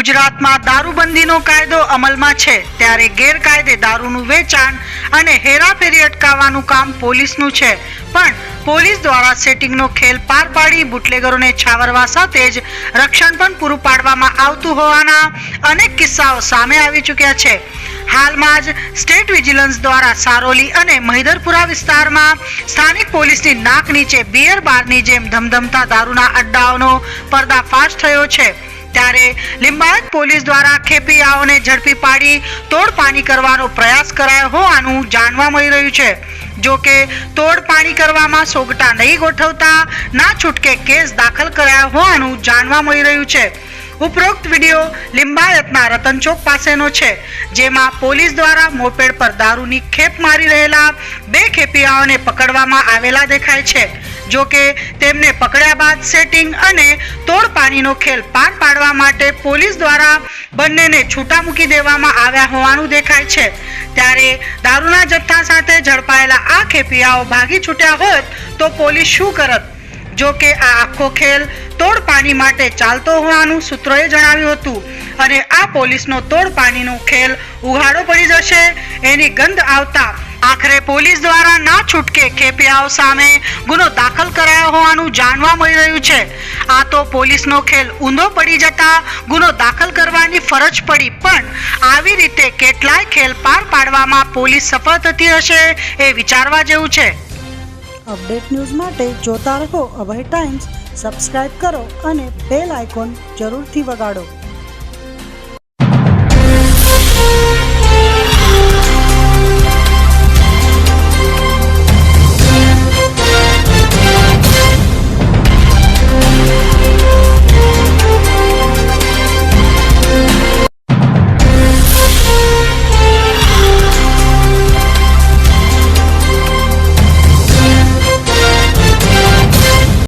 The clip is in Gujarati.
ગુજરાતમાં દારૂબંધીનો કાયદો અમલમાં છે, ત્યારે ગેરકાયદે દારૂનું વેચાણ અને હેરાફેરી અટકાવવાનું કામ પોલીસનું છે, પણ પોલીસ દ્વારા સેટિંગનો ખેલ પાર પાડી બુટલેગરોને છાવરવા સાથે જ રક્ષણ પણ પૂરું પાડવામાં આવતું હોવાના અનેક કિસ્સાઓ સામે આવી ચૂક્યા છે। હાલમાં જ સ્ટેટ વિજિલન્સ દ્વારા સારોલી અને મહિધરપુરા વિસ્તારમાં સ્થાનિક પોલીસની નાક નીચે બિયર બારની જેમ ધમધમતા દારૂના અડ્ડાઓનો પર્દાફાશ થયો છે, ત્યારે લિંબાયત પોલીસ દ્વારા ખેપિયાઓને ઝડપી પાડી તોડપાણી કરવાનો પ્રયાસ કરાયો હોવાનું જાણવા મળી રહ્યું છે। જો કે તોડપાણી કરવામાં સોગટા નહીં ગોઠવતા ના છૂટકે કેસ દાખલ કરાયો હોવાનું જાણવા મળી રહ્યું છે। ઉપરોક્ત વિડીયો લિંબાયતના રતન ચોક પાસેનો છે, જેમાં પોલીસ દ્વારા મોપેડ પર દારૂની ખેપ મારી રહેલા 2 ખેપિયાઓને પકડવામાં આવેલા દેખાય છે। જો કે તેમને પકડ્યા બાદ સેટિંગ અને તોડપાણીનો ખેલ પાર પાડવા માટે પોલીસ દ્વારા બંનેને છૂટા મૂકી દેવામાં આવ્યા હોવાનું દેખાય છે, ત્યારે દારૂના જથ્થા સાથે ઝડપાયેલા આ ખેપિયાઓ ભાગી છૂટ્યા હોત તો પોલીસ શું કરત? જો કે આ આખો ખેલ તોડપાણી માટે ચાલતો હોવાનું સૂત્રોએ જણાવ્યું હતું, અને આ પોલીસનો તોડપાણીનો ખેલ ઉઘાડો પડી જશે એની ગંધ આવતા આખરે પોલીસ દ્વારા ના છૂટકે ખેપિયાઓ સામે ગુનો દાખલ કરાયો હોવાનું જાણવા મળી રહ્યું છે। આ તો પોલીસનો ખેલ ઊંધો પડી જતા ગુનો દાખલ કરવાની ફરજ પડી, પણ આવી રીતે કેટલાય ખેલ પાર પાડવામાં પોલીસ સફળ થતી હશે એ વિચારવા જેવું છે। અપડેટ ન્યૂઝ માટે જોતા રહો અભય ટાઈમ્સ, સબસ્ક્રાઇબ કરો અને બેલ આઇકોન જરૂરથી વગાડો।